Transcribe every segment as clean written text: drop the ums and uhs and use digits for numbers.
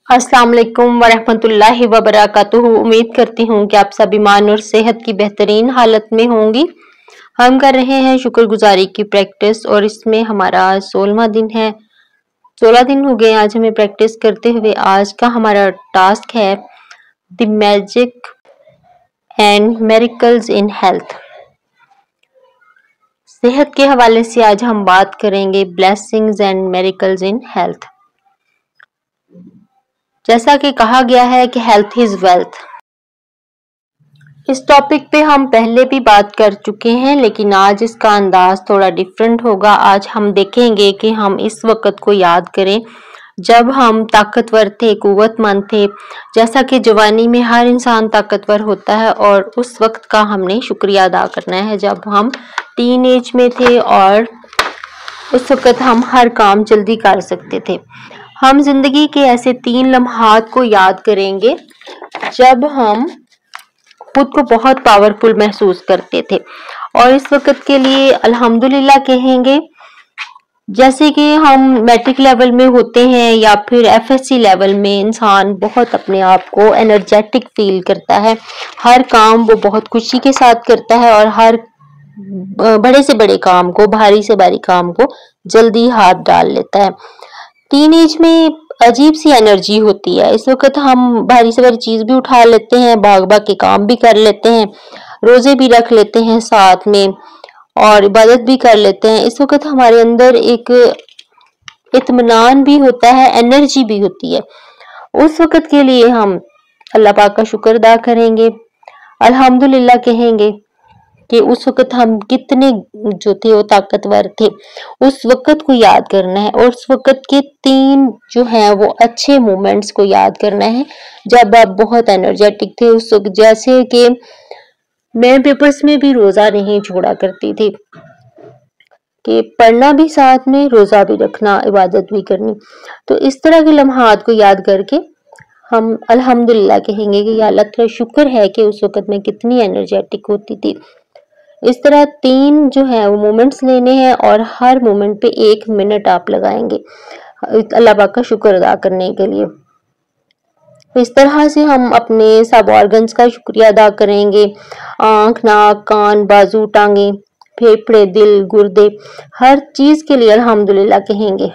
अस्सलाम वालेकुम वरहमतुल्लाहि वबरकातुहू। उम्मीद करती हूँ कि आप सभी ईमान और सेहत की बेहतरीन हालत में होंगी। हम कर रहे हैं शुक्रगुजारी की प्रैक्टिस और इसमें हमारा 16वां दिन है। 16 दिन हो गए आज हमें प्रैक्टिस करते हुए। आज का हमारा टास्क है the magic and miracles in health. सेहत के हवाले से आज हम बात करेंगे blessings and miracles in health. जैसा कि कहा गया है कि हेल्थ इज वेल्थ। इस टॉपिक पे हम पहले भी बात कर चुके हैं, लेकिन आज इसका अंदाज थोड़ा डिफरेंट होगा। आज हम देखेंगे कि हम इस वक्त को याद करें जब हम ताकतवर थे, कुव्वतमंद थे। जैसा कि जवानी में हर इंसान ताकतवर होता है और उस वक्त का हमने शुक्रिया अदा करना है जब हम टीन एज में थे और उस वक्त हम हर काम जल्दी कर सकते थे। हम जिंदगी के ऐसे 3 लम्हात को याद करेंगे जब हम खुद को बहुत पावरफुल महसूस करते थे और इस वक्त के लिए अल्हम्दुलिल्लाह कहेंगे। जैसे कि हम मैट्रिक लेवल में होते हैं या फिर एफएससी लेवल में इंसान बहुत अपने आप को एनर्जेटिक फील करता है। हर काम वो बहुत खुशी के साथ करता है और हर बड़े से बड़े काम को, भारी से भारी काम को जल्दी हाथ डाल लेता है। टीनेज में अजीब सी एनर्जी होती है। इस वक्त हम भारी से भारी चीज भी उठा लेते हैं, भाग भाग के काम भी कर लेते हैं, रोजे भी रख लेते हैं साथ में और इबादत भी कर लेते हैं। इस वक्त हमारे अंदर एक इत्मीनान भी होता है, एनर्जी भी होती है। उस वक्त के लिए हम अल्लाह पाक का शुक्र अदा करेंगे, अल्हम्दुलिल्लाह कहेंगे कि उस वक्त हम कितने जो थे वो ताकतवर थे। उस वक्त को याद करना है और उस वक्त के 3 जो है वो अच्छे मोमेंट्स को याद करना है जब आप बहुत एनर्जेटिक थे उस वक्त। जैसे कि मैं पेपर्स में भी रोजा नहीं छोड़ा करती थी, कि पढ़ना भी साथ में, रोजा भी रखना, इबादत भी करनी। तो इस तरह के लम्हात को याद करके हम अल्हम्दुलिल्लाह कहेंगे कि या अल्लाह तेरा शुक्र है कि उस वक्त मैं कितनी एनर्जेटिक होती थी। इस तरह 3 जो है वो मोमेंट्स लेने हैं और हर मोमेंट पे 1 मिनट आप लगाएंगे अल्लाह पाक का शुक्र अदा करने के लिए। इस तरह से हम अपने सब ऑर्गन्स का शुक्रिया अदा करेंगे। आंख, नाक, कान, बाजू, टांगे, फेफड़े, दिल, गुर्दे, हर चीज के लिए अल्हम्दुलिल्लाह कहेंगे।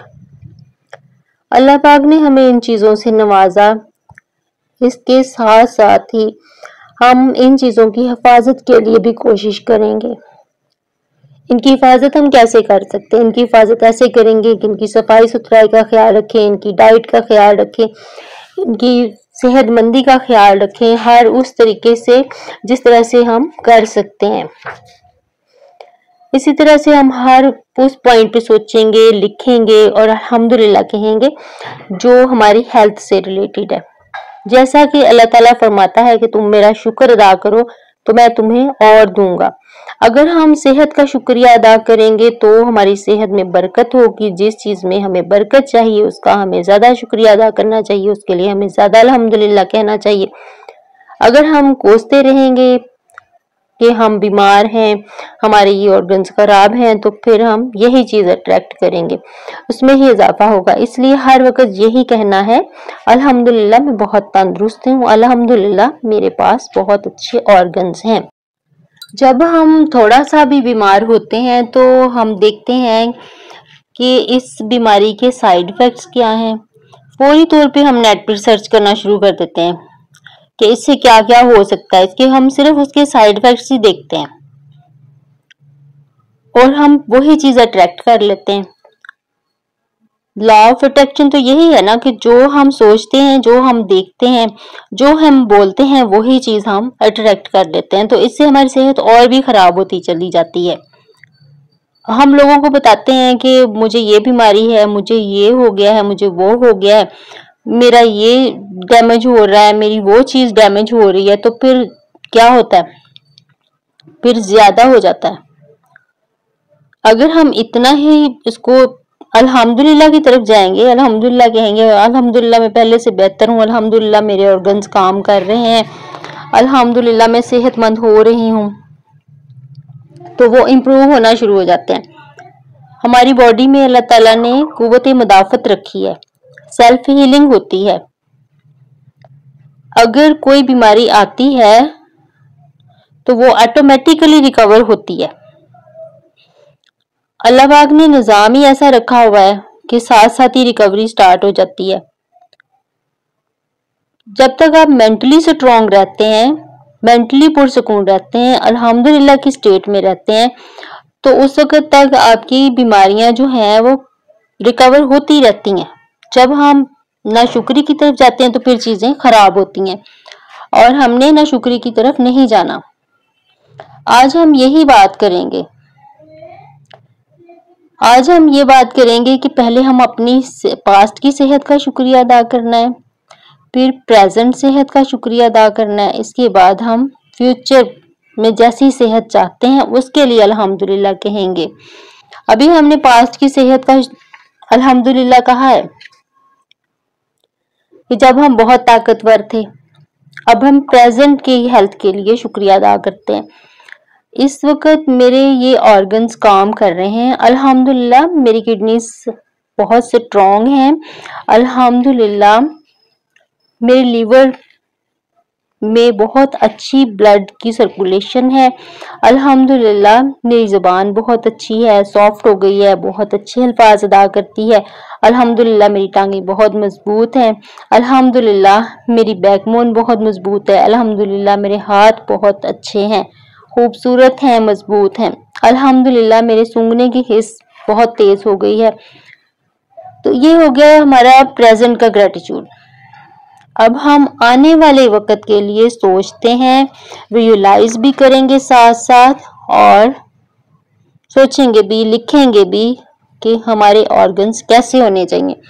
अल्लाह पाक ने हमें इन चीजों से नवाजा। इसके साथ साथ ही हम इन चीजों की हिफाजत के लिए भी कोशिश करेंगे। इनकी हिफाजत हम कैसे कर सकते हैं? इनकी हिफाजत ऐसे करेंगे कि इनकी सफाई सुथराई का ख्याल रखें, इनकी डाइट का ख्याल रखें, इनकी सेहतमंदी का ख्याल रखें, हर उस तरीके से जिस तरह से हम कर सकते हैं। इसी तरह से हम हर उस पॉइंट पे सोचेंगे, लिखेंगे और अल्हम्दुलिल्लाह कहेंगे जो हमारी हेल्थ से रिलेटेड है। जैसा कि अल्लाह ताला फरमाता है कि तुम मेरा शुक्र अदा करो तो मैं तुम्हें और दूंगा। अगर हम सेहत का शुक्रिया अदा करेंगे तो हमारी सेहत में बरकत होगी। जिस चीज में हमें बरकत चाहिए उसका हमें ज्यादा शुक्रिया अदा करना चाहिए, उसके लिए हमें ज्यादा अल्हम्दुलिल्लाह कहना चाहिए। अगर हम कोसते रहेंगे कि हम बीमार हैं, हमारे ये ऑर्गन्स खराब हैं, तो फिर हम यही चीज अट्रैक्ट करेंगे, उसमें ही इजाफा होगा। इसलिए हर वक्त यही कहना है अल्हम्दुलिल्लाह मैं बहुत तंदुरुस्त हूँ, अल्हम्दुलिल्लाह मेरे पास बहुत अच्छे ऑर्गन्स हैं। जब हम थोड़ा सा भी बीमार होते हैं तो हम देखते हैं कि इस बीमारी के साइड इफेक्ट्स क्या हैं। फौरी तौर पे हम नेट पर सर्च करना शुरू कर देते हैं कि इससे क्या क्या हो सकता है। इसके हम सिर्फ उसके साइड इफेक्ट्स ही देखते हैं और हम वही चीज अट्रैक्ट कर लेते हैं। लॉ ऑफ अट्रैक्शन तो यही है ना कि जो हम सोचते हैं, जो हम देखते हैं, जो हम बोलते हैं, वही चीज हम अट्रैक्ट कर लेते हैं। तो इससे हमारी सेहत और भी खराब होती चली जाती है। हम लोगों को बताते हैं कि मुझे ये बीमारी है, मुझे ये हो गया है, मुझे वो हो गया है, मेरा ये डैमेज हो रहा है, मेरी वो चीज डैमेज हो रही है। तो फिर क्या होता है? फिर ज्यादा हो जाता है। अगर हम इतना ही इसको अल्हम्दुलिल्लाह की तरफ जाएंगे, अल्हम्दुलिल्लाह कहेंगे अल्हम्दुलिल्लाह मैं पहले से बेहतर हूँ, अल्हम्दुलिल्लाह मेरे ऑर्गन्स काम कर रहे हैं, अल्हम्दुलिल्लाह मैं सेहतमंद हो रही हूँ, तो वो इम्प्रूव होना शुरू हो जाते हैं। हमारी बॉडी में अल्लाह ताला ने कुव्वत मुदाफत रखी है, सेल्फ हीलिंग होती है। अगर कोई बीमारी आती है तो वो ऑटोमेटिकली रिकवर होती है। अल्लाह पाक ने निजाम ही ऐसा रखा हुआ है कि साथ साथ ही रिकवरी स्टार्ट हो जाती है। जब तक आप मेंटली स्ट्रांग रहते हैं, मेंटली पुरसुकून रहते हैं, अल्हम्दुलिल्लाह की स्टेट में रहते हैं, तो उस वक्त तक आपकी बीमारियां जो हैं वो रिकवर होती रहती हैं। जब हम नाशुक्री की तरफ जाते हैं तो फिर चीजें खराब होती हैं और हमने नाशुक्री की तरफ नहीं जाना। आज हम यही बात करेंगे। आज हम ये बात करेंगे कि पहले हम अपनी पास्ट की सेहत का शुक्रिया अदा करना है, फिर प्रेजेंट सेहत का शुक्रिया अदा करना है, इसके बाद हम फ्यूचर में जैसी सेहत चाहते हैं उसके लिए अल्हम्दुलिल्लाह कहेंगे। अभी हमने पास्ट की सेहत का अल्हम्दुलिल्लाह कहा है कि जब हम बहुत ताकतवर थे। अब हम प्रेजेंट की हेल्थ के लिए शुक्रिया अदा करते हैं। इस वक्त मेरे ये ऑर्गन्स काम कर रहे हैं अल्हम्दुलिल्लाह। मेरी किडनीज बहुत स्ट्रॉन्ग हैं अल्हम्दुलिल्लाह। मेरे लीवर में बहुत अच्छी ब्लड की सर्कुलेशन है अल्हम्दुलिल्लाह। मेरी ज़ुबान बहुत अच्छी है, सॉफ्ट हो गई है, बहुत अच्छे अल्फाज अदा करती है अल्हम्दुलिल्लाह। मेरी टांगें बहुत मजबूत हैं अल्हम्दुलिल्लाह। मेरी बैकबोन बहुत मजबूत है अल्हम्दुलिल्लाह। मेरे हाथ बहुत अच्छे हैं, खूबसूरत हैं, मजबूत हैं अल्हम्दुलिल्लाह। मेरे सूंघने की हिस्स बहुत तेज हो गई है। तो ये हो गया हमारा प्रेजेंट का ग्रेटिट्यूड। अब हम आने वाले वक्त के लिए सोचते हैं, विजुलाइज भी करेंगे साथ साथ और सोचेंगे भी, लिखेंगे भी कि हमारे ऑर्गन्स कैसे होने चाहिए।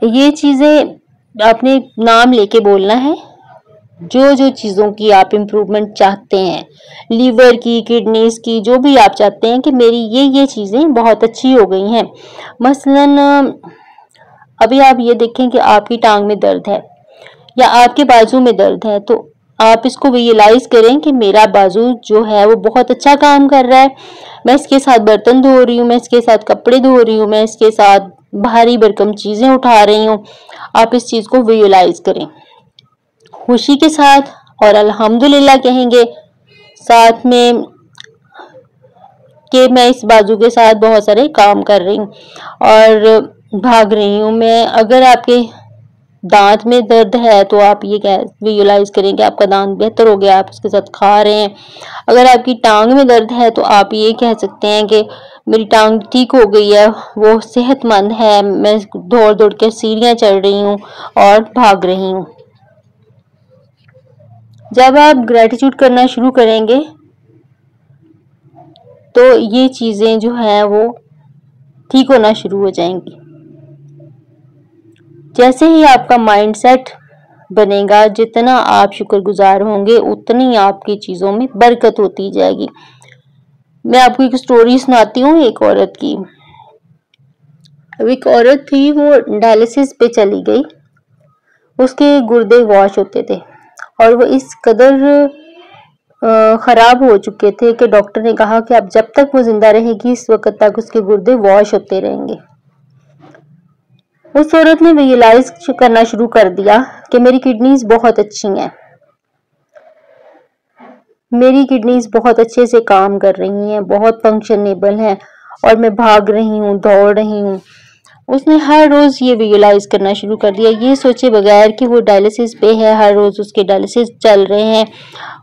ये चीजें आपने नाम लेके बोलना है, जो जो चीज़ों की आप इम्प्रूवमेंट चाहते हैं, लीवर की, किडनीज की, जो भी आप चाहते हैं कि मेरी ये चीज़ें बहुत अच्छी हो गई हैं। मसलन अभी आप ये देखें कि आपकी टांग में दर्द है या आपके बाजू में दर्द है, तो आप इसको विजुलाइज करें कि मेरा बाजू जो है वो बहुत अच्छा काम कर रहा है। मैं इसके साथ बर्तन धो रही हूँ, मैं इसके साथ कपड़े धो रही हूँ, मैं इसके साथ भारी भरकम चीज़ें उठा रही हूँ। आप इस चीज़ को विजुलाइज करें खुशी के साथ और अल्हम्दुलिल्लाह कहेंगे साथ में कि मैं इस बाजू के साथ बहुत सारे काम कर रही हूँ और भाग रही हूँ मैं। अगर आपके दांत में दर्द है तो आप ये विजुलाइज करें कि आपका दांत बेहतर हो गया, आप उसके साथ खा रहे हैं। अगर आपकी टांग में दर्द है तो आप ये कह सकते हैं कि मेरी टांग ठीक हो गई है, वो सेहतमंद है, मैं दौड़ दौड़ के सीढ़ियाँ चढ़ रही हूँ और भाग रही हूँ। जब आप ग्रेटिट्यूड करना शुरू करेंगे तो ये चीज़ें जो है वो ठीक होना शुरू हो जाएंगी। जैसे ही आपका माइंडसेट बनेगा, जितना आप शुक्रगुजार होंगे उतनी आपकी चीज़ों में बरकत होती जाएगी। मैं आपको एक स्टोरी सुनाती हूँ एक औरत की। एक औरत थी, वो डायलिसिस पे चली गई। उसके गुर्दे वॉश होते थे और वो इस कदर खराब हो चुके थे कि डॉक्टर ने कहा कि अब जब तक वो जिंदा रहेगी इस वक्त तक उसके गुर्दे वॉश होते रहेंगे। उस औरत ने रियलाइज करना शुरू कर दिया कि मेरी किडनीज बहुत अच्छी हैं, मेरी किडनीज बहुत अच्छे से काम कर रही हैं, बहुत फंक्शनेबल हैं और मैं भाग रही हूँ, दौड़ रही हूँ। उसने हर रोज ये विजुलाइज करना शुरू कर दिया, ये सोचे बगैर कि वो डायलिसिस पे है, हर रोज उसके डायलिसिस चल रहे हैं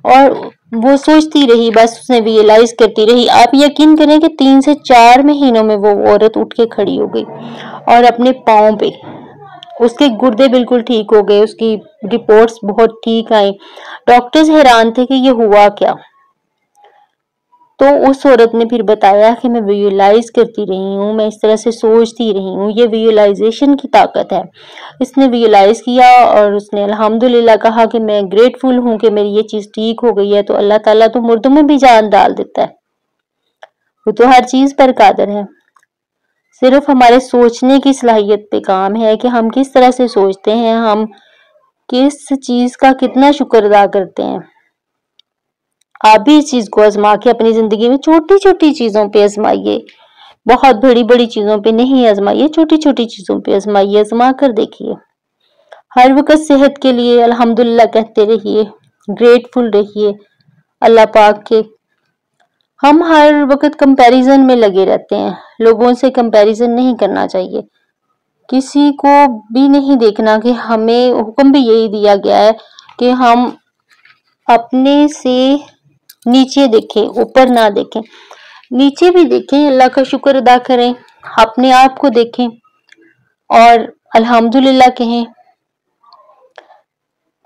और वो सोचती रही, बस उसने विजुलाइज करती रही। आप यकीन करें कि 3 से 4 महीनों में वो औरत उठ के खड़ी हो गई और अपने पाँव पे, उसके गुर्दे बिल्कुल ठीक हो गए, उसकी रिपोर्ट्स बहुत ठीक आई। डॉक्टर्स हैरान थे कि ये हुआ क्या। तो उस औरत ने फिर बताया कि मैं विजुलाइज करती रही हूँ, मैं इस तरह से सोचती रही हूँ, ये विजुलाइजेशन की ताकत है। इसने विजुलाइज किया और उसने अल्हम्दुलिल्लाह कहा कि मैं ग्रेटफुल हूँ कि मेरी ये चीज ठीक हो गई है। तो अल्लाह ताला तो मुर्दों में भी जान डाल देता है, वो तो हर चीज पर कादिर है। सिर्फ हमारे सोचने की सलाहियत पे काम है कि हम किस तरह से सोचते हैं, हम किस चीज का कितना शुक्र अदा करते हैं। आप भी इस चीज को आजमा के अपनी जिंदगी में छोटी छोटी चीजों पे आजमाइए, बहुत बड़ी बड़ी चीजों पे नहीं आजमाइए, छोटी छोटी चीजों पे आजमाइए, आजमा कर देखिए। हर वक्त सेहत के लिए अल्हम्दुलिल्लाह कहते रहिए, ग्रेटफुल रहिए अल्लाह पाक के। हम हर वक्त कंपैरिजन में लगे रहते हैं, लोगों से कंपैरिजन नहीं करना चाहिए, किसी को भी नहीं देखना कि हमें हुक्म भी यही दिया गया है कि हम अपने से नीचे देखें, ऊपर ना देखें, नीचे भी देखें, अल्लाह का शुक्र अदा करें, अपने आप को देखें और अल्हम्दुलिल्लाह कहें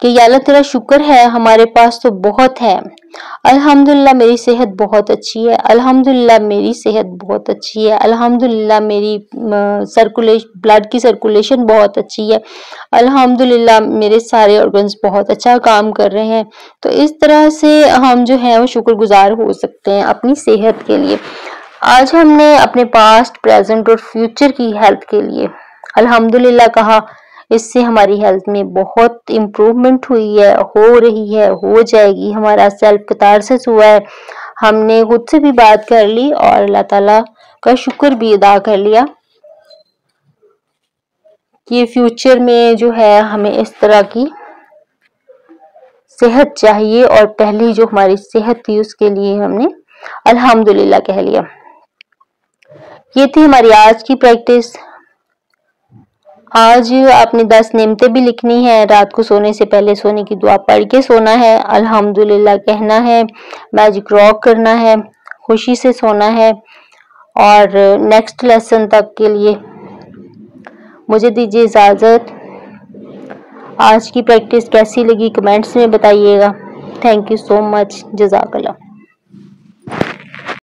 कि या अल्लाह तेरा शुक्र है, हमारे पास तो बहुत है। अल्हम्दुलिल्लाह मेरी सेहत बहुत अच्छी है, अल्हम्दुलिल्लाह मेरी सेहत बहुत अच्छी है, अल्हम्दुलिल्लाह मेरी ब्लड की सर्कुलेशन बहुत अच्छी है, अल्हम्दुलिल्लाह मेरे सारे ऑर्गन्स बहुत अच्छा काम कर रहे हैं। तो इस तरह से हम जो है वो शुक्रगुजार हो सकते हैं अपनी सेहत के लिए। आज हमने अपने पास्ट, प्रेजेंट और फ्यूचर की हेल्थ के लिए अल्हम्दुलिल्लाह कहा, इससे हमारी हेल्थ में बहुत इम्प्रूवमेंट हुई है, हो रही है, हो जाएगी। हमारा सेल्फ कैथारसिस हुआ है, हमने खुद से भी बात कर ली और अल्लाह ताला का शुक्र भी अदा कर लिया कि फ्यूचर में जो है हमें इस तरह की सेहत चाहिए और पहली जो हमारी सेहत थी उसके लिए हमने अल्हम्दुलिल्लाह कह लिया। ये थी हमारी आज की प्रैक्टिस। आज आपने 10 नेमतें भी लिखनी है, रात को सोने से पहले सोने की दुआ पढ़ के सोना है, अल्हम्दुलिल्लाह कहना है, मैजिक रॉक करना है, खुशी से सोना है और नेक्स्ट लेसन तक के लिए मुझे दीजिए इजाजत। आज की प्रैक्टिस कैसी लगी कमेंट्स में बताइएगा। थैंक यू सो मच, जज़ाकल्लाह।